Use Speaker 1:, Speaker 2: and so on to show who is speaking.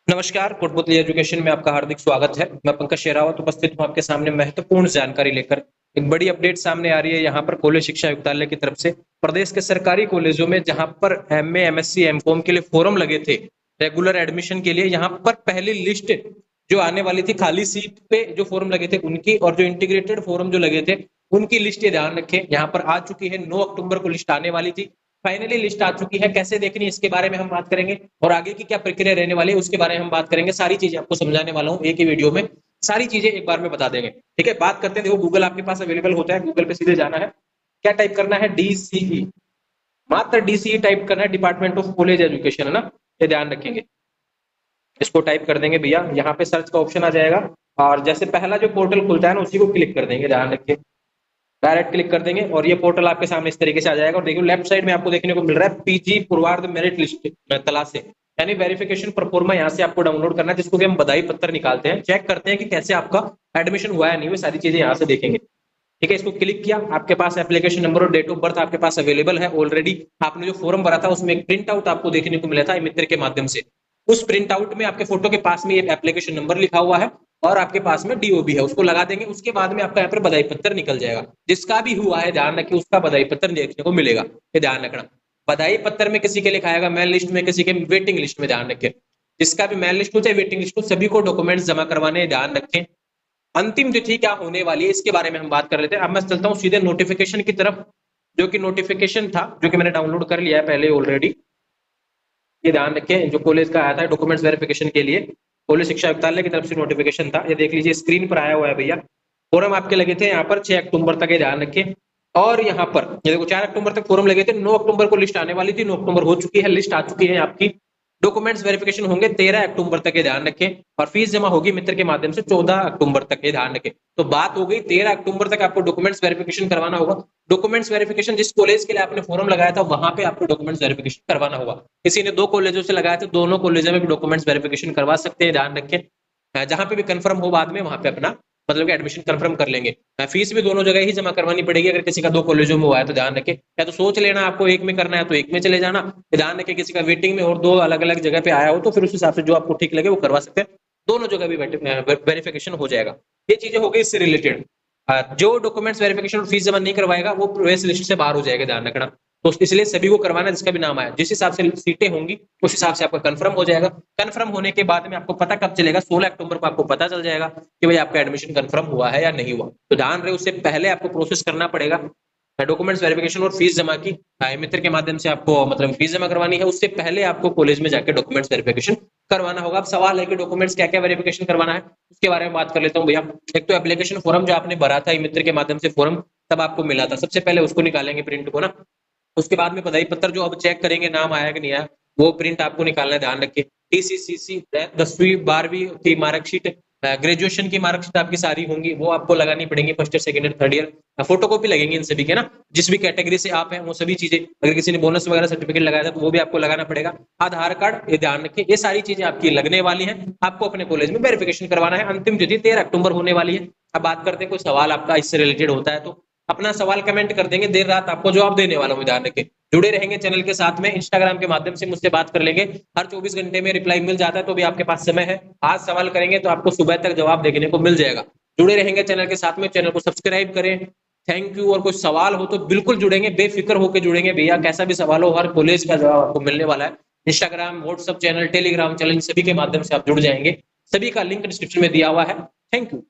Speaker 1: नमस्कार, कोटपुतली एजुकेशन में आपका हार्दिक स्वागत है। मैं पंकज शेरावत उपस्थित हूं आपके सामने महत्वपूर्ण जानकारी लेकर। एक बड़ी अपडेट सामने आ रही है यहाँ पर कॉलेज शिक्षा आयुक्तालय की तरफ से प्रदेश के सरकारी कॉलेजों में जहां पर एमए, एमएससी, एमकॉम के लिए फॉर्म लगे थे रेगुलर एडमिशन के लिए, यहाँ पर पहली लिस्ट जो आने वाली थी खाली सीट पे जो फॉर्म लगे थे उनकी, और जो इंटीग्रेटेड फॉर्म जो लगे थे उनकी लिस्ट ये ध्यान रखें यहाँ पर आ चुकी है। 9 अक्टूबर को लिस्ट आने वाली थी, फाइनली लिस्ट आ चुकी है। कैसे देखनी है इसके बारे में हम बात करेंगे और आगे की क्या प्रक्रिया रहने वाली है उसके बारे में हम बात करेंगे। सारी चीजें आपको समझाने वाला हूँ एक ही वीडियो में, सारी चीजें एक बार में बता देंगे। ठीक है, बात करते हैं। देखो, गूगल आपके पास अवेलेबल होता है, गूगल पे सीधे जाना है। क्या टाइप करना है? डीसीई, मात्र डीसीई टाइप करना है, डिपार्टमेंट ऑफ कॉलेज एजुकेशन, है ना, ये ध्यान रखेंगे। इसको टाइप कर देंगे भैया, यहाँ पे सर्च का ऑप्शन आ जाएगा और जैसे पहला जो पोर्टल खुलता है ना उसी को क्लिक कर देंगे, ध्यान रखिए। डायरेक्ट क्लिक कर देंगे और ये पोर्टल आपके सामने इस तरीके से आ जाएगा। और देखिए लेफ्ट साइड में आपको देखने को मिल रहा है पीजी पूर्वार्ध मेरिट लिस्ट तलाश से, यानी वेरिफिकेशन परफॉर्मा यहाँ से आपको डाउनलोड करना है, जिसको कि हम बधाई पत्र निकालते हैं, चेक करते हैं कि कैसे आपका एडमिशन हुआ है नहीं, वो सारी चीजें यहाँ से देखेंगे। ठीक है, इसको क्लिक किया, आपके पास एप्लीकेशन नंबर और डेट ऑफ बर्थ आपके पास अवेलेबल है ऑलरेडी। आपने जो फॉर्म भरा था उसमें एक प्रिंट आउट आपको देखने को मिला था मित्र के माध्यम से। उस प्रिंट आउट में आपके फोटो के पास में एक एप्लीकेशन नंबर लिखा हुआ है और आपके पास में डीओबी है, उसको लगा देंगे। उसके बाद में आपका यहाँ पर बधाई पत्र निकल जाएगा। जिसका भी हुआ है ध्यान रखिए, उसका बधाई पत्र देखने को मिलेगा, ये ध्यान रखना। बधाई पत्र में किसी के लिखा आएगा मेन लिस्ट में, किसी के वेटिंग लिस्ट में, ध्यान रखें। जिसका भी मेन लिस्ट हो चाहे वेटिंग लिस्ट हो, सभी को डॉक्यूमेंट्स जमा करवाने, ध्यान रखें। अंतिम तिथि क्या होने वाली है इसके बारे में हम बात कर लेते हैं। अब मैं चलता हूँ सीधे नोटिफिकेशन की तरफ, जो कि नोटिफिकेशन था जो कि मैंने डाउनलोड कर लिया है पहले ऑलरेडी। ये ध्यान रखें, जो कॉलेज का आया था डॉक्यूमेंट्स वेरिफिकेशन के लिए, कॉलेज शिक्षा आयुक्तालय की तरफ से नोटिफिकेशन था। ये देख लीजिए स्क्रीन पर आया हुआ है भैया। फॉर्म आपके लगे थे यहाँ पर 6 अक्टूबर तक, ये ध्यान रखें। और यहाँ पर ये देखो 4 अक्टूबर तक फॉर्म लगे थे, 9 अक्टूबर को लिस्ट आने वाली थी, 9 अक्टूबर हो चुकी है, लिस्ट आ चुकी है आपकी। डॉक्यूमेंट्स वेरिफिकेशन होंगे 13 अक्टूबर तक, ये ध्यान रखें। और फीस जमा होगी मित्र के माध्यम से 14 अक्टूबर तक, ये ध्यान रखें। तो बात हो गई 13 अक्टूबर तक आपको डॉक्यूमेंट्स वेरिफिकेशन करवाना होगा। डॉक्यूमेंट्स वेरिफिकेशन जिस कॉलेज के लिए आपने फॉर्म लगाया था वहां पे आपको डॉक्यूमेंट्स वेरिफिकेशन करवाना होगा। किसी ने 2 कॉलेजों से लगाया था, दोनों कॉलेजों में भी डॉक्यूमेंट्स वेरिफिकेशन करवा सकते हैं, ध्यान रखें। जहां पे भी कंफर्म हो बाद में वहां पे अपना मतलब कि एडमिशन कंफर्म कर लेंगे। फीस भी दोनों जगह ही जमा करवानी पड़ेगी अगर किसी का 2 कॉलेजों में हुआ है तो, ध्यान रखें। या तो सोच लेना आपको एक में करना है तो एक में चले जाना, ध्यान रखें। किसी का वेटिंग में और 2 अलग अलग जगह पे आया हो तो फिर उस हिसाब से जो आपको ठीक लगे वो करवा सकते हैं। दोनों जगह भी वेरिफिकेशन हो जाएगा। ये चीजें हो गई इससे रिलेटेड। जो डॉक्यूमेंट्स वेरिफिकेशन और फीस जमा नहीं करवाएगा वो प्रवेश लिस्ट से बाहर हो जाएगा, ध्यान रखना। तो इसलिए सभी को करवाना जिसका भी नाम आया, जिस हिसाब से सीटें होंगी उस हिसाब से आपका कंफर्म हो जाएगा। कंफर्म होने के बाद में आपको पता कब चलेगा? 16 अक्टूबर को आपको पता चल जाएगा कि भाई आपका एडमिशन कंफर्म हुआ है या नहीं हुआ। तो ध्यान रहे, उससे पहले आपको प्रोसेस करना पड़ेगा डॉक्यूमेंट्स वेरिफिकेशन और फीस जमा की। मित्र के माध्यम से आपको मतलब फीस जमा करवानी है, उससे पहले आपको कॉलेज में जाकर डॉक्यूमेंट्स वेरिफिकेशन करवाना होगा। अब सवाल है कि डॉक्यूमेंट्स क्या क्या वेरिफिकेशन करवाना है, उसके बारे में बात कर लेता हूँ भैया। एक तो एप्लीकेशन फॉर्म जो आपने भरा था मित्र के माध्यम से फॉर्म तब आपको मिला था, सबसे पहले उसको निकालेंगे प्रिंट को ना। उसके बाद में बधाई पत्र जो अब चेक करेंगे नाम आया कि नहीं आया, वो प्रिंट आपको निकालना है, ध्यान रखिए। टीसीसीसी 10वीं 12वीं की मार्कशीट, ग्रेजुएशन की मार्कशीट आपकी सारी होंगी, वो आपको लगानी पड़ेंगी, first year, second year, third year. Photo copy लगेंगी इन सभी के ना, जिस भी कैटेगरी से आप हैं वो सभी चीजें। अगर किसी ने बोनस वगैरह सर्टिफिकेट लगाया था तो वो भी आपको लगाना पड़ेगा। आधार कार्ड, ये ध्यान रखिए, ये सारी चीजें आपकी लगने वाली हैं। आपको अपने कॉलेज में वेरिफिकेशन करवाना है। अंतिम तिथि 13 अक्टूबर होने वाली है। अब बात करते हैं कोई सवाल आपका इससे रिलेटेड होता है तो अपना सवाल कमेंट कर देंगे, देर रात आपको जवाब देने वाला हूं, ध्यान रखें। जुड़े रहेंगे चैनल के साथ में, इंस्टाग्राम के माध्यम से मुझसे बात कर लेंगे। हर 24 घंटे में रिप्लाई मिल जाता है, तो भी आपके पास समय है। आज सवाल करेंगे तो आपको सुबह तक जवाब देखने को मिल जाएगा। जुड़े रहेंगे चैनल के साथ में, चैनल को सब्सक्राइब करें। Thank you. और कुछ सवाल हो तो बिल्कुल जुड़ेंगे, बेफिक्र होकर जुड़ेंगे भैया। कैसा भी सवाल हो हर कॉलेज का जवाब आपको मिलने वाला है। Instagram, WhatsApp channel, Telegram channel, सभी के माध्यम से आप जुड़ जाएंगे। सभी का लिंक डिस्क्रिप्शन में दिया हुआ है। Thank you.